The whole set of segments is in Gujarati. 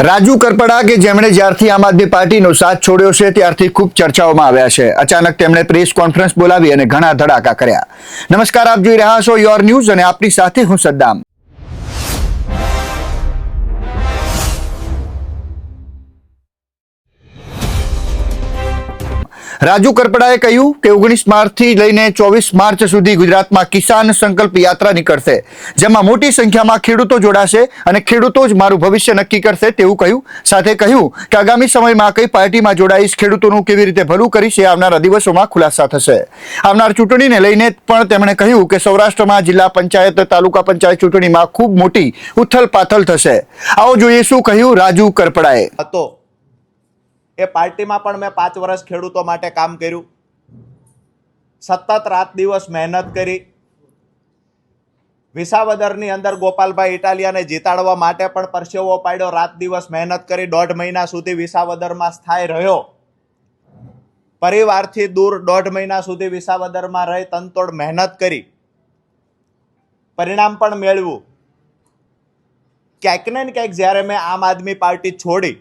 રાજુ કરપડા કે જેમણે જ્યારથી આમ આદમી પાર્ટીનો સાથ છોડ્યો છે ત્યારથી ખૂબ ચર્ચાઓમાં આવ્યા છે. અચાનક તેમણે પ્રેસ કોન્ફરન્સ બોલાવી અને ઘણા ધડાકા કર્યા. નમસ્કાર, આપ જોઈ રહ્યા છો યોર ન્યૂઝ અને આપની સાથે હું સદ્દામ. રાજુ કરપડાએ કહ્યું કે 19 માર્ચથી લઈને 24 માર્ચ સુધી ગુજરાતમાં કિસાન સંકલ્પ યાત્રા નીકળશે, જેમાં મોટી સંખ્યામાં ખેડૂતો જોડાશે અને ખેડૂતો જ મારું ભવિષ્ય નક્કી કરશે તેવું કહ્યું. સાથે કહ્યું કે આગામી સમયમાં કઈ પાર્ટીમાં જોડાઈશ, ખેડૂતોનું કેવી રીતે ભલું કરીશ એ આવનારા દિવસોમાં ખુલાસા થશે. આવનાર ચૂંટણીને લઈને પણ તેમણે કહ્યું કે સૌરાષ્ટ્રમાં જિલ્લા પંચાયત, તાલુકા પંચાયત ચૂંટણીમાં ખૂબ મોટી ઉથલ-પાથલ થશે. આવો જોઈએ શું કહ્યું રાજુ કરપડાએ. એ પાર્ટીમાં પણ મેં 5 વર્ષ ખેડૂતો માટે કામ કર્યું, સતત રાત દિવસ મહેનત કરી. વિસાવદરની અંદર ગોપાલભાઈ ઇટાલિયાને જીતાડવા માટે પણ પરસેવો પાડ્યો, રાત દિવસ મહેનત કરી. 1.5 મહિના સુધી વિસાવદરમાં સ્થાયી રહ્યો, પરિવારથી દૂર 1.5 મહિના સુધી વિસાવદરમાં રહી તનતોડ મહેનત કરી, પરિણામ પણ મેળવ્યું. ક્યાંક ને ક્યાંક જ્યારે મેં આમ આદમી પાર્ટી છોડી,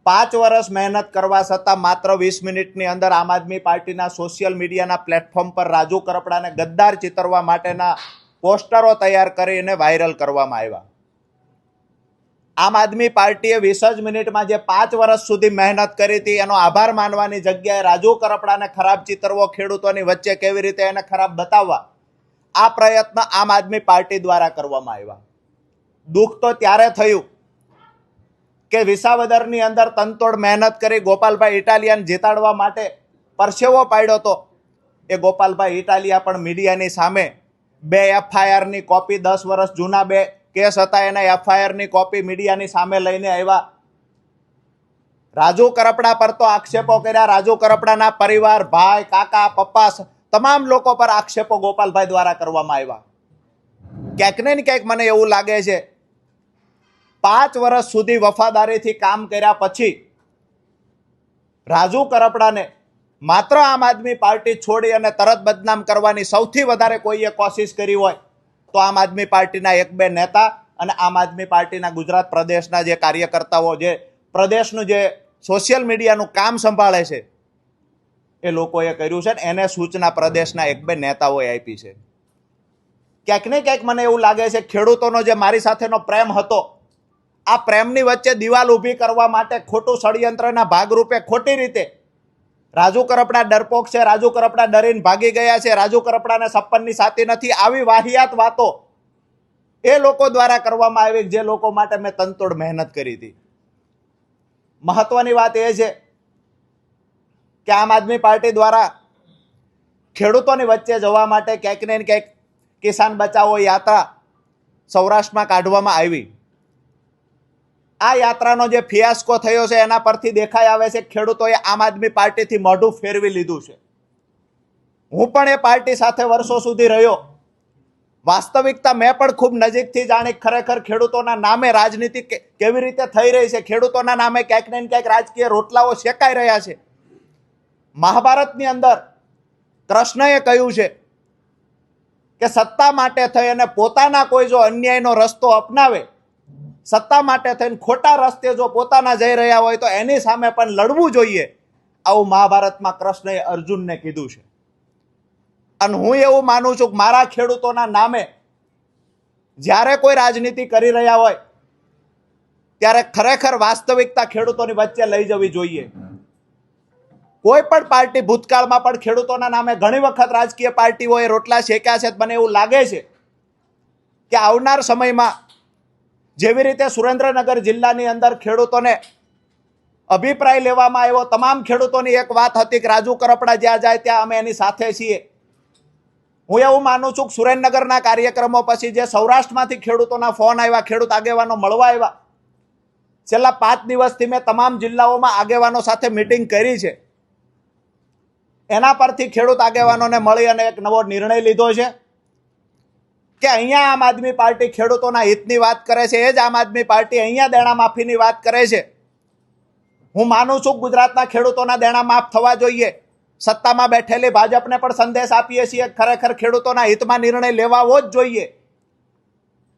5 વર્ષ મહેનત કરવા છતાં માત્ર 20 મિનિટની અંદર આમ આદમી પાર્ટીના સોશિયલ મીડિયાના પ્લેટફોર્મ પર રાજુ કરપડાને ગદ્દાર ચિતરવા માટેના પોસ્ટરો તૈયાર કરીને વાયરલ કરવામાં આવ્યા. આમ આદમી પાર્ટીએ 20 જ મિનિટમાં જે 5 વર્ષ સુધી મહેનત કરી હતી એનો આભાર માનવાની જગ્યાએ રાજુ કરપડાને ખરાબ ચિતરવો, ખેડૂતોની વચ્ચે કેવી રીતે એને ખરાબ બતાવવા, આ પ્રયત્ન આમ આદમી પાર્ટી દ્વારા કરવામાં આવ્યા. દુઃખ તો ત્યારે થયું કે વિસાવદરની અંદર તનતોડ મહેનત કરી ગોપાલભાઈ ઇટાલિયાને જીતાડવા માટે પરસેવો પાડ્યો હતો. એ ગોપાલભાઈ ઇટાલિયા પણ મીડિયાની સામે 2 FIRની કોપી, 10 વર્ષ જૂના 2 કેસ હતા એના FIRની કોપી મીડિયાની સામે લઈને આવ્યા. રાજુ કરપડા પર તો આક્ષેપો કર્યા. રાજુ કરપડાના પરિવાર, ભાઈ, કાકા, પપ્પા, તમામ લોકો પર આક્ષેપો ગોપાલભાઈ દ્વારા કરવામાં આવ્યા. ક્યાંક ને ક્યાંક મને એવું લાગે છે 5 વર્ષ સુધી વફાદારીથી કામ કર્યા પછી રાજુ કરપડાને માત્ર આમ આદમી પાર્ટી છોડી અને તરત બદનામ કરવાની સૌથી વધારે કોઈએ કોશિશ કરી હોય તો આમ આદમી પાર્ટીના 1-2 નેતા અને આમ આદમી પાર્ટીના ગુજરાત પ્રદેશના જે કાર્યકર્તાઓ, જે પ્રદેશનું જે સોશિયલ મીડિયાનું કામ સંભાળે છે એ લોકોએ કર્યું છે. એને સૂચના પ્રદેશના 1-2 નેતાઓએ આપી છે. ક્યાંક ને ક્યાંક મને એવું લાગે છે ખેડૂતોનો જે મારી સાથેનો પ્રેમ હતો, આ પ્રેમની વચ્ચે દિવાલ ઊભી કરવા માટે ખોટું ષડયંત્રના ભાગરૂપે ખોટી રીતે રાજુ કરપડા ડરપોક છે, રાજુ કરપડા ડરીને ભાગી ગયા છે, રાજુ કરપડાને 56ની સાથી નથી, આવી વાહિયાત વાતો એ લોકો દ્વારા કરવામાં આવી જે લોકો માટે મેં તનતોડ મહેનત કરી હતી. મહત્વની વાત એ છે કે આમ આદમી પાર્ટી દ્વારા ખેડૂતોની વચ્ચે જવા માટે ક્યાંક ને ક્યાંક કિસાન બચાવો યાત્રા સૌરાષ્ટ્રમાં કાઢવામાં આવી. આ યાત્રાનો જે ફિયાસ્કો થયો છે એના પરથી દેખાઈ આવે છે ખેડૂતોએ આમ આદમી પાર્ટીથી મોઢું ફેરવી લીધું છે. હું પણ એ પાર્ટી સાથે વર્ષો સુધી રહ્યો. વાસ્તવિકતા મેં પણ ખૂબ નજીકથી જાણી ખરેખર ખેડૂતોના નામે રાજનીતિ કેવી રીતે થઈ રહી છે, ખેડૂતોના નામે ક્યાંક ને ક્યાંક રાજકીય રોટલાઓ શેકાઈ રહ્યા છે. મહાભારતની અંદર કૃષ્ણએ કહ્યું છે કે સત્તા માટે થઈ અને પોતાના કોઈ જો અન્યાયનો રસ્તો અપનાવે, સત્તા માટે થઈને ખોટા રસ્તે જો પોતાના જઈ રહ્યા હોય તો એની સામે પણ લડવું જોઈએ. આવું મહાભારતમાં કૃષ્ણએ અર્જુનને કીધું છે. અને હું એવું માનું છું કે મારા ખેડૂતોના નામે જ્યારે કોઈ રાજનીતિ કરી રહ્યા હોય ત્યારે ખરેખર વાસ્તવિકતા ખેડૂતોની વચ્ચે લઈ જવી જોઈએ. કોઈ પણ પાર્ટી ભૂતકાળમાં પણ ખેડૂતોના નામે ઘણી વખત રાજકીય પાર્ટીઓએ રોટલા શેક્યા છે. મને એવું લાગે છે કે આવનાર સમયમાં જેવી રીતે સુરેન્દ્રનગર જિલ્લાની અંદર ખેડૂતોને અભિપ્રાય લેવામાં આવ્યો, તમામ ખેડૂતોની એક વાત હતી કે રાજુ કરપડા જ્યાં જાય ત્યાં અમે એની સાથે છીએ. હું એવું માનું છું કે સુરેન્દ્રનગરના કાર્યક્રમો પછી જે સૌરાષ્ટ્રમાંથી ખેડૂતોના ફોન આવ્યા, ખેડૂત આગેવાનો મળવા આવ્યા, છેલ્લા 5 દિવસથી મેં તમામ જિલ્લાઓમાં આગેવાનો સાથે મિટિંગ કરી છે. એના પરથી ખેડૂત આગેવાનોને મળી અને એક નવો નિર્ણય લીધો છે કે અહીંયા આમ આદમી પાર્ટી ખેડૂતોના હિતની વાત કરે છે, એ જ આમ આદમી પાર્ટી અહીંયા દેણા માફીની વાત કરે છે. હું માનું છું ગુજરાતના ખેડૂતોના દેણા માફ થવા જોઈએ. સત્તામાં બેઠેલી ભાજપને પણ સંદેશ આપીએ છીએ ખરેખર ખેડૂતોના હિતમાં નિર્ણય લેવાવો જ જોઈએ.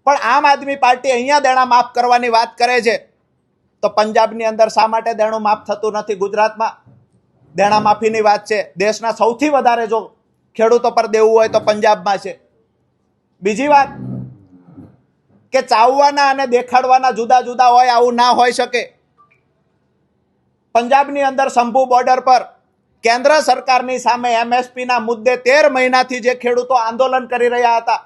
પણ આમ આદમી પાર્ટી અહીંયા દેણા માફ કરવાની વાત કરે છે, તો પંજાબની અંદર શા માટે દેણું માફ થતું નથી? ગુજરાતમાં દેણા માફીની વાત છે. દેશના સૌથી વધારે જો ખેડૂતો પર દેવું હોય તો પંજાબમાં છે. બીજી વાત કે ચાવવાના અને દેખાડવાના જુદા જુદા હોય, આવું ના હોઈ શકે. પંજાબની અંદર શંભુ બોર્ડર પર કેન્દ્ર સરકારની સામે એમએસપીના મુદ્દે 13 મહિનાથી જે ખેડૂતો આંદોલન કરી રહ્યા હતા,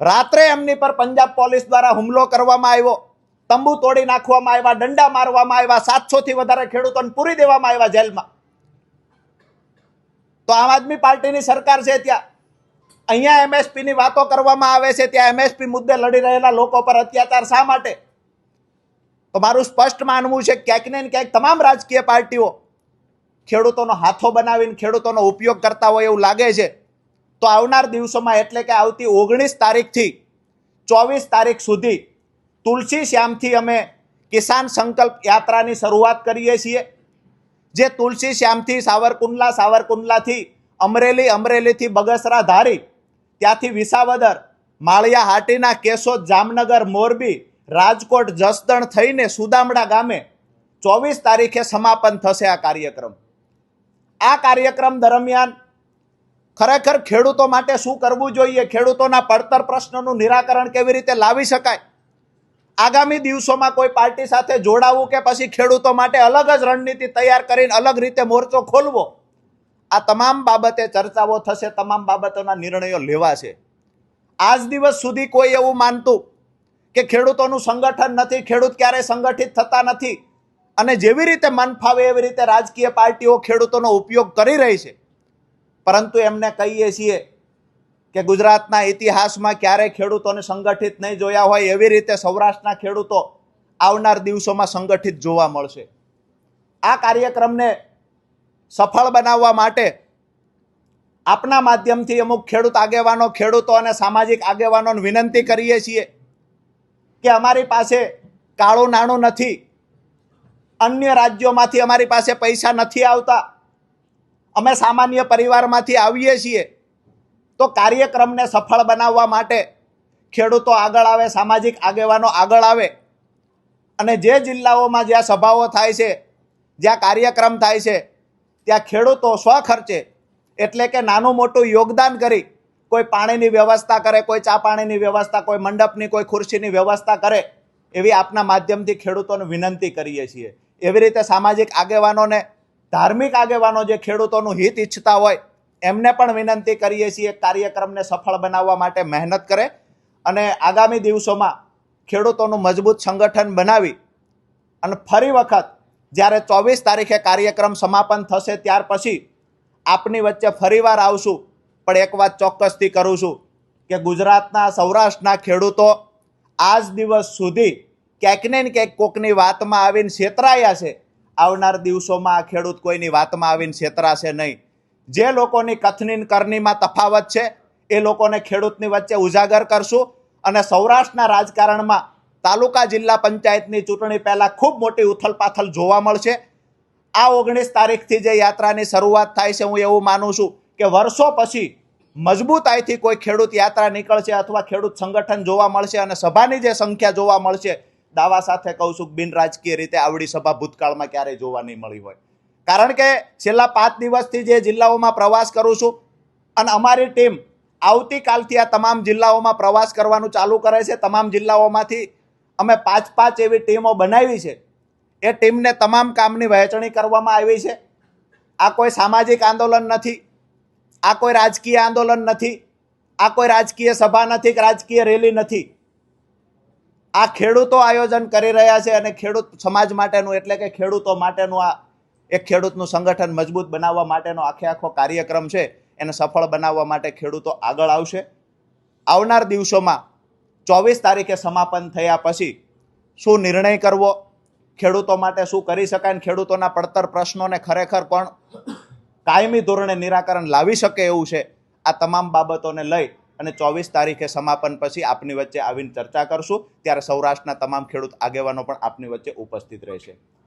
રાત્રે એમની પર પંજાબ પોલીસ દ્વારા હુમલો કરવામાં આવ્યો, તંબુ તોડી નાખવામાં આવ્યા, દંડા મારવામાં આવ્યા, 700 થી વધારે ખેડૂતોને પૂરી દેવામાં આવ્યા જેલમાં. તો આમ આદમી પાર્ટીની સરકાર છે ત્યાં અહીંયા એમએસપી ની વાતો કરવામાં આવે છે, ત્યાં એમએસપી મુદ્દે લડી રહેલા લોકો પર અત્યાચાર શા માટે? તો મારું સ્પષ્ટ માનવું છે ક્યાંક ને ક્યાંક તમામ રાજકીય પાર્ટીઓ ખેડૂતોનો હાથો બનાવીને ખેડૂતોનો ઉપયોગ કરતા હોય એવું લાગે છે. તો આવનાર દિવસોમાં એટલે કે આવતી 19 તારીખથી 24 તારીખ સુધી તુલસી શ્યામથી અમે કિસાન સંકલ્પ યાત્રાની શરૂઆત કરીએ છીએ. જે તુલસી શ્યામથી સાવરકુંડલા, સાવરકુંડલાથી અમરેલી, અમરેલીથી બગસરા ધારી, ત્યાંથી વિસાવદર, માળિયા હાટીના, કેશોદ, જામનગર, મોરબી, રાજકોટ, જસદણ થઈને સુદામડા ગામે 24 તારીખે સમાપન થશે આ કાર્યક્રમ. આ કાર્યક્રમ દરમિયાન ખરેખર ખેડૂતો માટે શું કરવું જોઈએ, ખેડૂતોના પડતર પ્રશ્નોનું નિરાકરણ કેવી રીતે લાવી શકાય, આગામી દિવસોમાં કોઈ પાર્ટી સાથે જોડાવું કે પછી ખેડૂતો માટે અલગ જ રણનીતિ તૈયાર કરીને અલગ રીતે મોરચો ખોલવો, આ તમામ બાબતે ચર્ચાઓ થશે, તમામ બાબતોના નિર્ણયો લેવાશે. આજ દિવસ સુધી કોઈ એવું માનતું કે ખેડૂતોનું સંગઠન નથી, ખેડૂત ક્યારેય સંગઠિત થતા નથી અને જેવી રીતે મન ફાવે એવી રીતે રાજકીય પાર્ટીઓ ખેડૂતોનો ઉપયોગ કરી રહી છે. પરંતુ એમને કહીએ છીએ કે ગુજરાતના ઇતિહાસમાં ક્યારેય ખેડૂતોને સંગઠિત નહીં જોયા હોય એવી રીતે સૌરાષ્ટ્રના ખેડૂતો આવનાર દિવસોમાં સંગઠિત જોવા મળશે. આ કાર્યક્રમને સફળ બનાવવા માટે આપના માધ્યમથી અમુક ખેડૂત આગેવાનો, ખેડૂતો અને સામાજિક આગેવાનોને વિનંતી કરીએ છીએ કે અમારી પાસે કાળું નાણું નથી, અન્ય રાજ્યોમાંથી અમારી પાસે પૈસા નથી આવતા, અમે સામાન્ય પરિવારમાંથી આવીએ છીએ. તો કાર્યક્રમને સફળ બનાવવા માટે ખેડૂતો આગળ આવે, સામાજિક આગેવાનો આગળ આવે અને જે જિલ્લાઓમાં જ્યાં સભાઓ થાય છે, જ્યાં કાર્યક્રમ થાય છે, ત્યાં ખેડૂતો સ્વખર્ચે એટલે કે નાનું મોટું યોગદાન કરી કોઈ પાણીની વ્યવસ્થા કરે, કોઈ ચા પાણીની વ્યવસ્થા, કોઈ મંડપની, કોઈ ખુરશીની વ્યવસ્થા કરે, એવી આપના માધ્યમથી ખેડૂતોને વિનંતી કરીએ છીએ. એવી રીતે સામાજિક આગેવાનોને, ધાર્મિક આગેવાનો જે ખેડૂતોનું હિત ઈચ્છતા હોય એમને પણ વિનંતી કરીએ છીએ કાર્યક્રમને સફળ બનાવવા માટે મહેનત કરે અને આગામી દિવસોમાં ખેડૂતોનું મજબૂત સંગઠન બનાવી અને ફરી વખત જ્યારે 24 તારીખે કાર્યક્રમ સમાપન થશે ત્યાર પછી આપની વચ્ચે ફરીવાર આવશું. પણ એક વાત ચોક્કસથી કરું છું કે ગુજરાતના, સૌરાષ્ટ્રના ખેડૂતો આજ દિવસ સુધી ક્યાંક ને ક્યાંક કોકની વાતમાં આવીને છેતરાયા છે. આવનાર દિવસોમાં આ ખેડૂત કોઈની વાતમાં આવીને છેતરાશે નહીં. જે લોકોની કથની કરણીમાં તફાવત છે એ લોકોને ખેડૂતની વચ્ચે ઉજાગર કરશું અને સૌરાષ્ટ્રના રાજકારણમાં તાલુકા જિલ્લા પંચાયતની ચૂંટણી પહેલા ખૂબ મોટી ઉથલપાથલ જોવા મળશે. આ 19 તારીખથી જે યાત્રાની શરૂઆત થાય છે, હું એવું માનું છું કે વર્ષો પછી મજબૂતાઈથી કોઈ ખેડૂત યાત્રા નીકળશે અથવા ખેડૂત સંગઠન જોવા મળશે અને સભાની જે સંખ્યા જોવા મળશે, દાવા સાથે કહું છું બિન રાજકીય રીતે આવડી સભા ભૂતકાળમાં ક્યારેય જોવા નહીં મળી હોય. કારણ કે છેલ્લા 5 દિવસથી જે જિલ્લાઓમાં પ્રવાસ કરું છું અને અમારી ટીમ આવતીકાલથી આ તમામ જિલ્લાઓમાં પ્રવાસ કરવાનું ચાલુ કરે છે. તમામ જિલ્લાઓમાંથી અમે 5-5 એવી ટીમો બનાવી છે. એ ટીમને તમામ કામની વહેંચણી કરવામાં આવી છે. આ કોઈ સામાજિક આંદોલન નથી, આ કોઈ રાજકીય આંદોલન નથી, આ કોઈ રાજકીય સભા નથી કે રાજકીય રેલી નથી. આ ખેડૂતો આયોજન કરી રહ્યા છે અને ખેડૂત સમાજ માટેનું એટલે કે ખેડૂતો માટેનું આ એક ખેડૂતનું સંગઠન મજબૂત બનાવવા માટેનો આખો કાર્યક્રમ છે. એને સફળ બનાવવા માટે ખેડૂતો આગળ આવશે. આવનાર દિવસોમાં 24 તારીખે સમાપન થયા પછી શું નિર્ણય કરવો, ખેડૂતો માટે શું કરી શકાય અને ખેડૂતોના પડતર પ્રશ્નોને ખરેખર પણ કાયમી ધોરણે નિરાકરણ લાવી શકે એવું છે, આ તમામ બાબતોને લઈ અને 24 તારીખે સમાપન પછી આપની વચ્ચે આવીને ચર્ચા કરશું. ત્યારે સૌરાષ્ટ્રના તમામ ખેડૂત આગેવાનો પણ આપની વચ્ચે ઉપસ્થિત રહેશે.